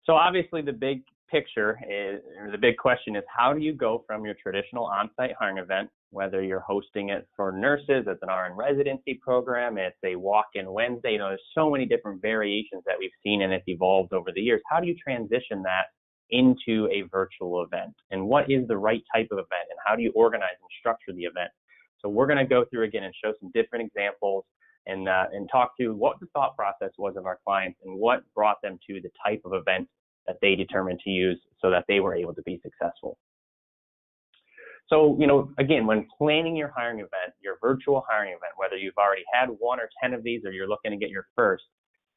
So obviously the big picture is, or the big question is, how do you go from your traditional on-site hiring event, whether you're hosting it for nurses, it's an RN residency program, it's a walk-in Wednesday, there's so many different variations that we've seen and it's evolved over the years. How do you transition that into a virtual event? And what is the right type of event? And how do you organize and structure the event? So we're going to go through again and show some different examples and talk through what the thought process was of our clients and what brought them to the type of event that they determined to use so that they were able to be successful. So, again, when planning your hiring event, your virtual hiring event, whether you've already had 1 or 10 of these or you're looking to get your first,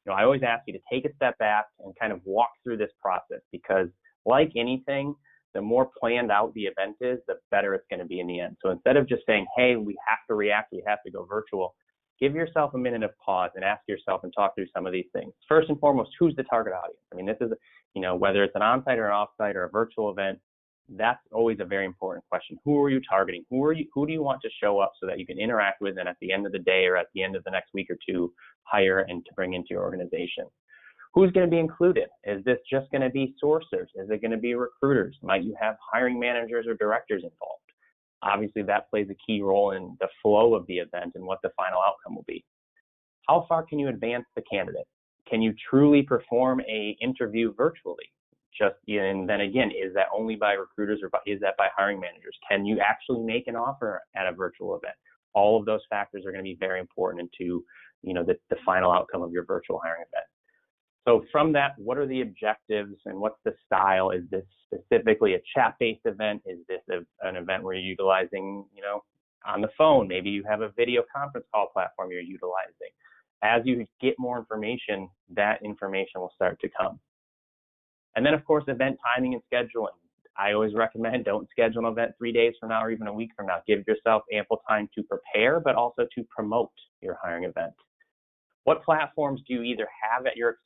I always ask you to take a step back and kind of walk through this process, because like anything, the more planned out the event is, the better it's going to be in the end. So instead of just saying, hey, we have to react, we have to go virtual, give yourself a minute of pause and ask yourself and talk through some of these things. First and foremost, who's the target audience? I mean, this is, whether it's an on-site or an off-site or a virtual event, that's always a very important question. Who are you targeting? Who do you want to show up so that you can interact with and at the end of the day or at the end of the next week or two, hire and to bring into your organization? Who's going to be included? Is this just going to be sourcers? Is it going to be recruiters? Might you have hiring managers or directors involved? Obviously, that plays a key role in the flow of the event and what the final outcome will be. How far can you advance the candidate? Can you truly perform an interview virtually? And then again, is that only by recruiters or is that by hiring managers? Can you actually make an offer at a virtual event? All of those factors are going to be very important into the final outcome of your virtual hiring event. So from that, what are the objectives and what's the style? Is this specifically a chat-based event? Is this an event where you're utilizing, on the phone? Maybe you have a video conference call platform you're utilizing. As you get more information, that information will start to come. And then, of course, event timing and scheduling. I always recommend don't schedule an event 3 days from now or even a week from now. Give yourself ample time to prepare, but also to promote your hiring event. What platforms do you either have at your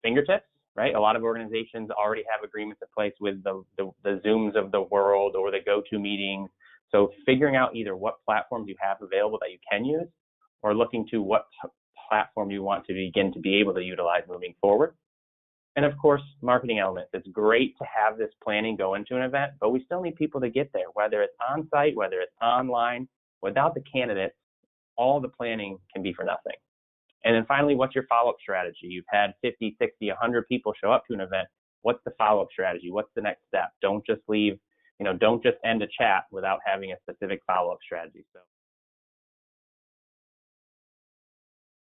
fingertips, right? A lot of organizations already have agreements in place with the Zooms of the world or the GoToMeetings. So figuring out either what platforms you have available that you can use or looking to what platform you want to begin to be able to utilize moving forward. And of course, marketing elements. It's great to have this planning go into an event, but we still need people to get there, whether it's on-site, whether it's online. Without the candidates, all the planning can be for nothing. And then finally, what's your follow-up strategy? You've had 50, 60, 100 people show up to an event. What's the follow-up strategy? What's the next step? Don't just leave, don't just end a chat without having a specific follow-up strategy. So